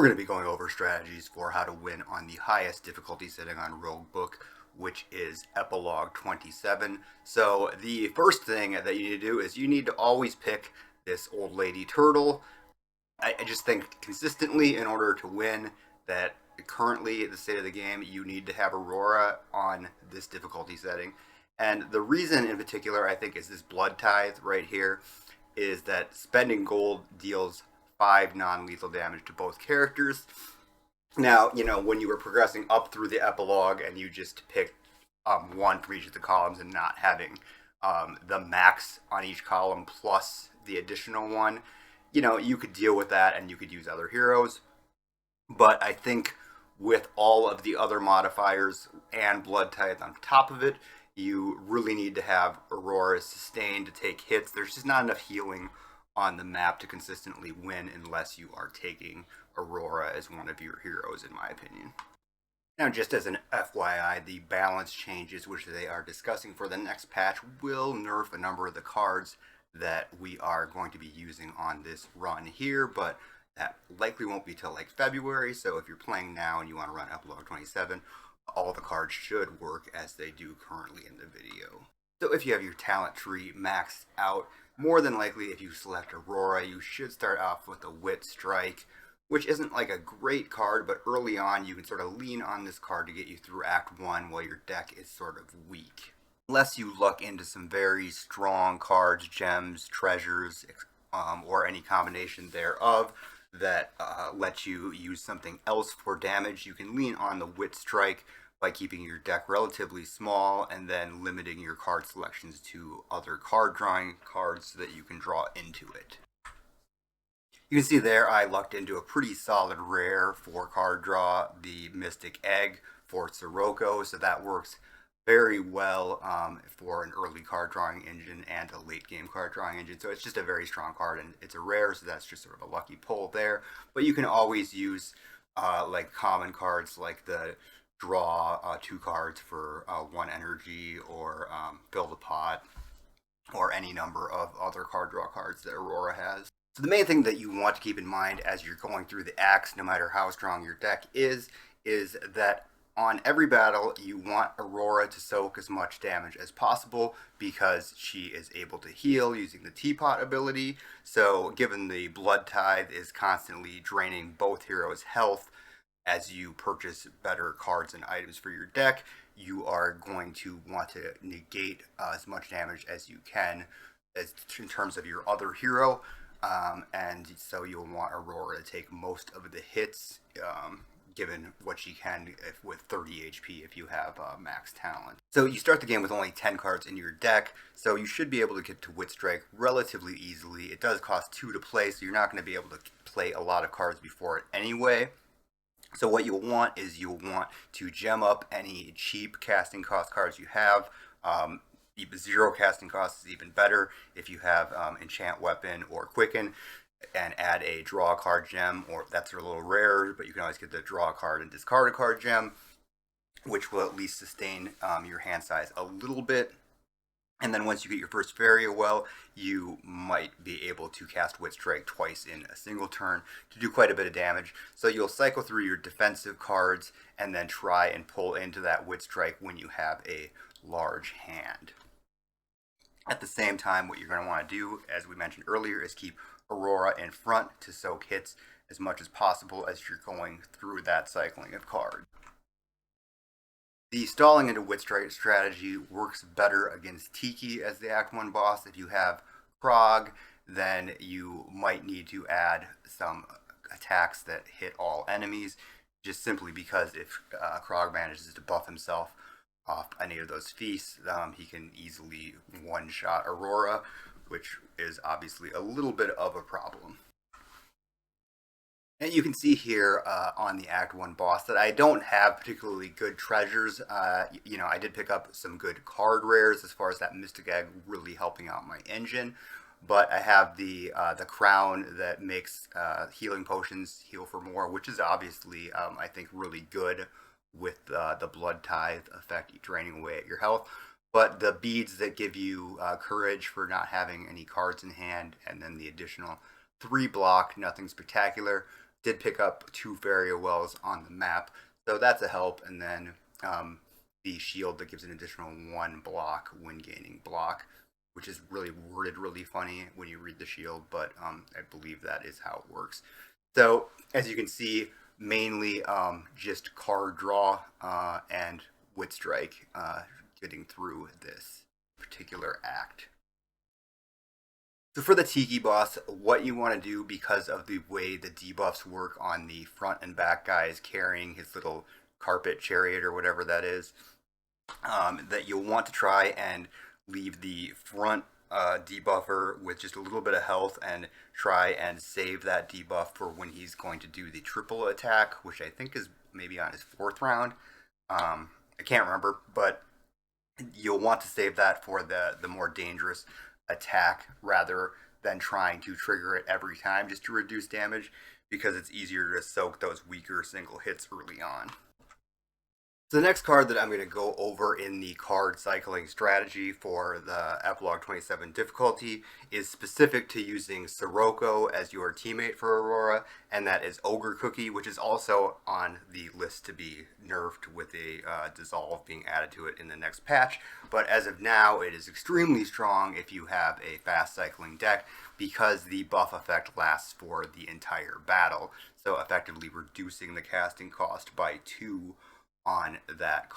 we're going to be going over strategies for how to win on the highest difficulty setting on Roguebook, which is Epilogue 27. So the first thing that you need to do is you need to always pick this old lady turtle. I just think consistently in order to win that currently at the state of the game, you need to have Aurora on this difficulty setting. And the reason in particular, I think, is this Blood Tithe right here, is that spending gold deals 5 non-lethal damage to both characters. Now, when you were progressing up through the epilogue and you just picked one for each of the columns and not having the max on each column plus the additional one, you could deal with that and you could use other heroes. But I think with all of the other modifiers and Blood Tithe on top of it, you really need to have Aurora sustain to take hits. There's just not enough healing on the map to consistently win unless you are taking Aurora as one of your heroes, in my opinion. Now, just as an FYI, the balance changes which they are discussing for the next patch will nerf a number of the cards that we are going to be using on this run here, but that likely won't be till like February, so if you're playing now and you want to run Epilogue 27, all the cards should work as they do currently in the video. So if you have your talent tree maxed out, more than likely if you select Aurora, you should start off with a Wit Strike, which isn't like a great card, but early on you can sort of lean on this card to get you through Act 1 while your deck is sort of weak. Unless you luck into some very strong cards, gems, treasures, or any combination thereof that lets you use something else for damage, you can lean on the Wit Strike by keeping your deck relatively small and then limiting your card selections to other card drawing cards so that you can draw into it. You can see there I lucked into a pretty solid rare for card draw, the Mystic Egg for Sirocco, so that works very well for an early card drawing engine and a late game card drawing engine. So it's just a very strong card, and it's a rare, so that's just sort of a lucky pull there. But you can always use like common cards like the draw 2 cards for 1 energy, or fill the pot, or any number of other card draw cards that Aurora has. So the main thing that you want to keep in mind as you're going through the acts, no matter how strong your deck is that on every battle you want Aurora to soak as much damage as possible because she is able to heal using the Teapot ability. So given the Blood Tithe is constantly draining both heroes' health, as you purchase better cards and items for your deck, you are going to want to negate as much damage as you can as in terms of your other hero, and so you'll want Aurora to take most of the hits, given what she can with 30 HP if you have max talent. So you start the game with only 10 cards in your deck, so you should be able to get to Wit Strike relatively easily. It does cost 2 to play, so you're not going to be able to play a lot of cards before it anyway. So what you'll want is you'll want to gem up any cheap casting cost cards you have. 0 casting cost is even better if you have Enchant Weapon or Quicken, and add a draw card gem, or that's a little rare, but you can always get the draw card and discard a card gem, which will at least sustain your hand size a little bit. And then once you get your first Faria Well, you might be able to cast Wit Strike twice in a single turn to do quite a bit of damage. So you'll cycle through your defensive cards and then try and pull into that Wit Strike when you have a large hand. At the same time, what you're going to want to do, as we mentioned earlier, is keep Aurora in front to soak hits as much as possible as you're going through that cycling of cards. The stalling into Wit Strike strategy works better against Tiki as the Act 1 boss. If you have Krog, then you might need to add some attacks that hit all enemies, just simply because if Krog manages to buff himself off any of those feasts, he can easily one-shot Aurora, which is obviously a little bit of a problem. And you can see here on the Act 1 boss that I don't have particularly good treasures. I did pick up some good card rares as far as that Mystic Egg really helping out my engine. But I have the crown that makes healing potions heal for more, which is obviously, I think, really good with the Blood Tithe effect draining away at your health. But the beads that give you courage for not having any cards in hand, and then the additional 3 block, nothing spectacular, did pick up 2 Fairy Wells on the map, so that's a help. And then the shield that gives an additional 1 block when gaining block, which is really worded really funny when you read the shield, but I believe that is how it works. So as you can see, mainly just card draw and Wit Strike getting through this particular act. So for the Tiki boss, what you want to do, because of the way the debuffs work on the front and back guys carrying his little carpet chariot or whatever that is, that you'll want to try and leave the front debuffer with just a little bit of health and try and save that debuff for when he's going to do the triple attack, which I think is maybe on his 4th round. I can't remember, but you'll want to save that for the more dangerous attack rather than trying to trigger it every time just to reduce damage, because it's easier to soak those weaker single hits early on. So the next card that I'm going to go over in the card cycling strategy for the Epilogue 27 difficulty is specific to using Sirocco as your teammate for Aurora, and that is Ogre Cookie, which is also on the list to be nerfed with a dissolve being added to it in the next patch. But as of now, it is extremely strong if you have a fast cycling deck, because the buff effect lasts for the entire battle, so effectively reducing the casting cost by 2 on that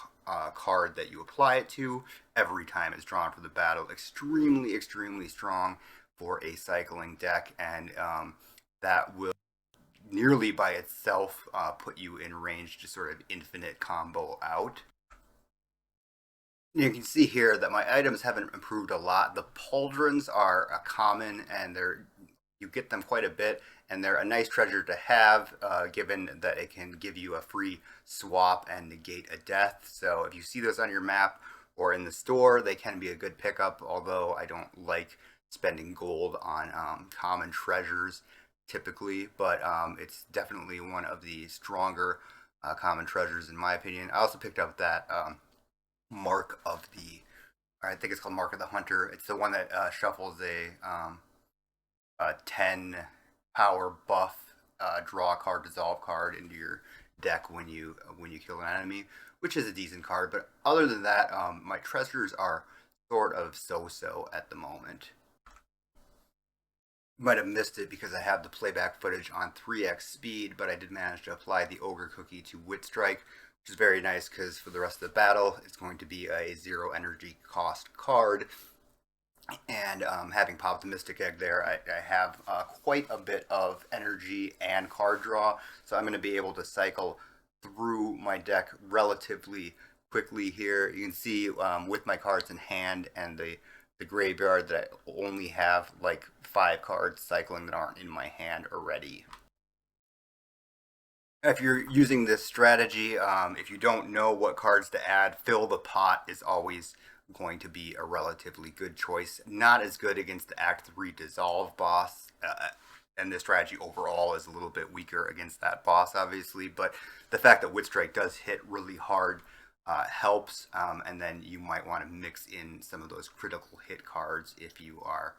card that you apply it to every time it's drawn for the battle. Extremely, extremely strong for a cycling deck, and that will nearly by itself put you in range to sort of infinite combo out. You can see here that my items haven't improved a lot. The pauldrons are a common, and you get them quite a bit, and they're a nice treasure to have, given that it can give you a free swap and negate a death. So if you see those on your map or in the store, they can be a good pickup, although I don't like spending gold on common treasures typically, but it's definitely one of the stronger common treasures in my opinion. I also picked up that Mark of the, or I think it's called Mark of the Hunter. It's the one that shuffles a 10 power buff draw card, dissolve card into your deck when you kill an enemy, which is a decent card. But other than that, my treasures are sort of so-so at the moment. Might have missed it because I have the playback footage on 3x speed, but I did manage to apply the Ogre Cookie to Wit Strike, which is very nice because for the rest of the battle, it's going to be a 0 energy cost card. And having popped the Mystic Egg there, I have quite a bit of energy and card draw, so I'm going to be able to cycle through my deck relatively quickly here. You can see with my cards in hand and the graveyard that I only have like 5 cards cycling that aren't in my hand already. If you're using this strategy, if you don't know what cards to add, Fill the Pot is always going to be a relatively good choice. Not as good against the Act 3 Dissolve boss, and this strategy overall is a little bit weaker against that boss, obviously, but the fact that Wit Strike does hit really hard helps, and then you might want to mix in some of those critical hit cards if you are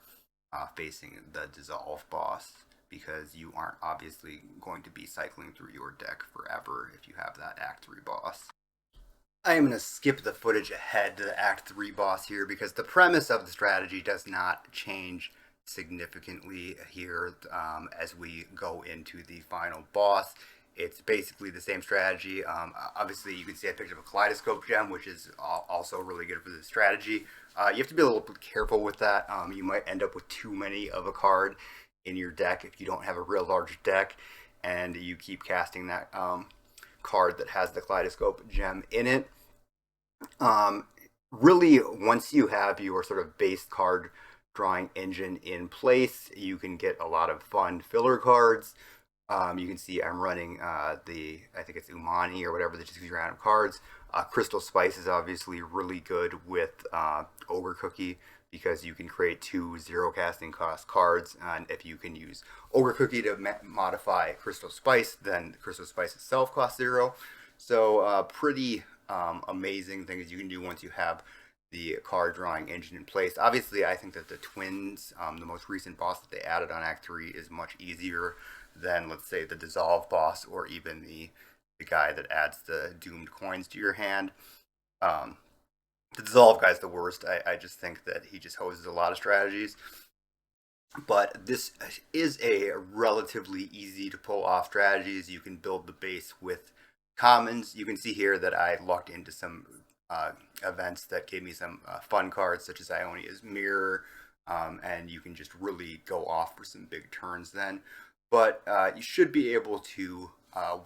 facing the Dissolve boss, because you aren't obviously going to be cycling through your deck forever if you have that Act 3 boss. I am going to skip the footage ahead to the Act 3 boss here because the premise of the strategy does not change significantly here as we go into the final boss. It's basically the same strategy. Obviously, you can see I picked up a Kaleidoscope gem, which is also really good for this strategy. You have to be a little bit careful with that. You might end up with too many of a card in your deck if you don't have a real large deck and you keep casting that card that has the Kaleidoscope gem in it. Really, once you have your sort of base card drawing engine in place, you can get a lot of fun filler cards. You can see I'm running I think it's Umani or whatever, that just gives you random cards. Crystal Spice is obviously really good with Ogre Cookie because you can create 2 0 casting cost cards, and if you can use Ogre Cookie to modify Crystal Spice, then Crystal Spice itself costs 0. So pretty amazing things you can do once you have the card drawing engine in place. Obviously, I think that the Twins, the most recent boss that they added on Act 3, is much easier than, let's say, the Dissolve boss or even the guy that adds the doomed coins to your hand. Um, the Dissolve guy's the worst. I just think that he just hoses a lot of strategies. But this is a relatively easy to pull off strategies. You can build the base with commons. You can see here that I lucked into some events that gave me some fun cards, such as Ionia's Mirror, and you can just really go off for some big turns then. But you should be able to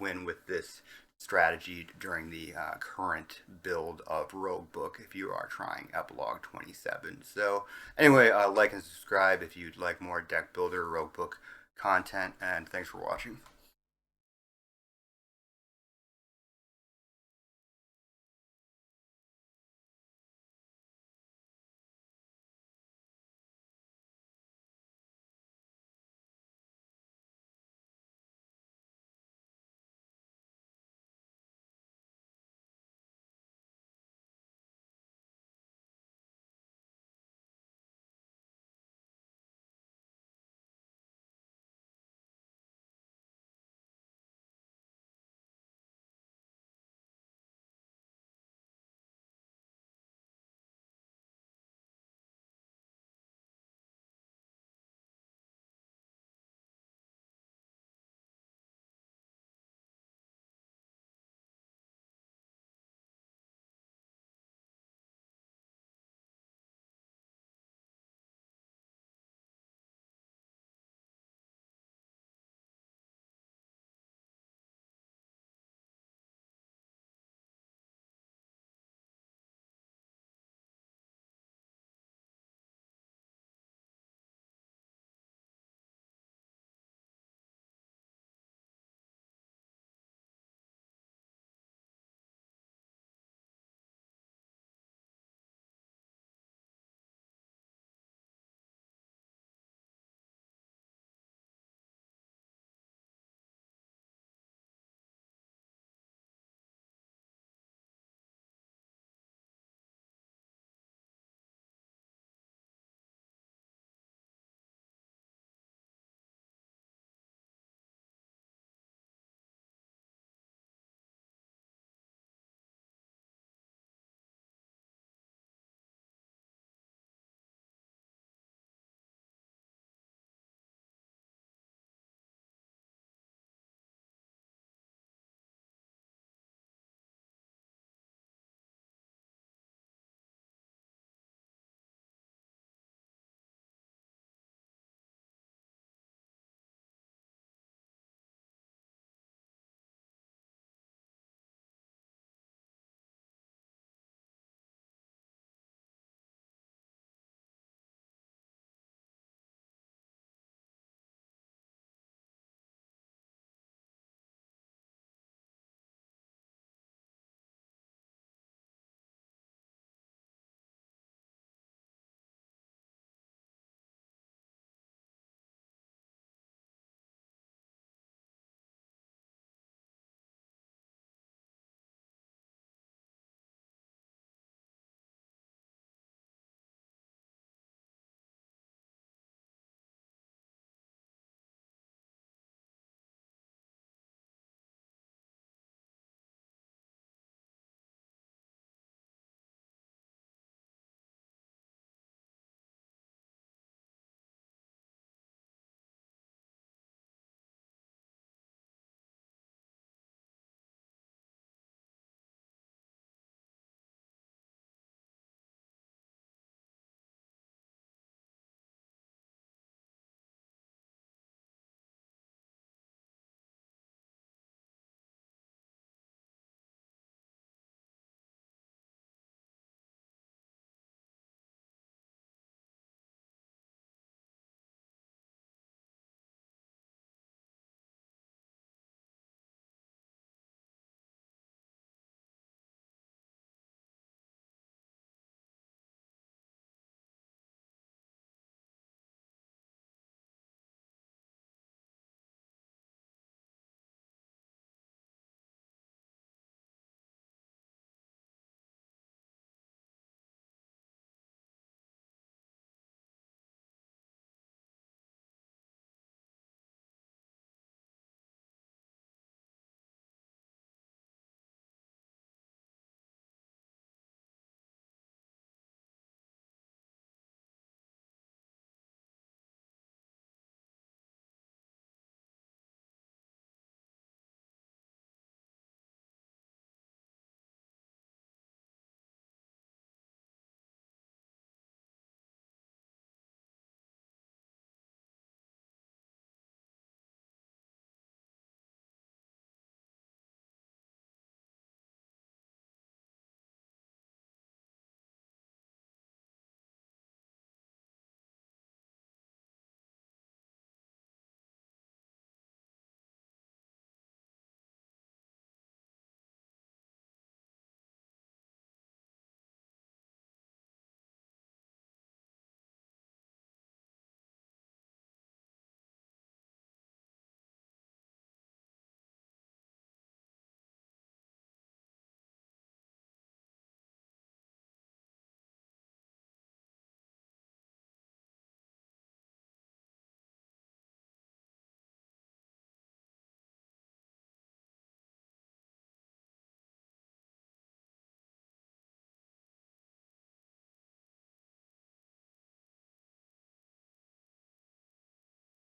win with this strategy during the current build of Roguebook if you are trying Epilogue 27. So anyway, like and subscribe if you'd like more deck builder Roguebook content, and thanks for watching.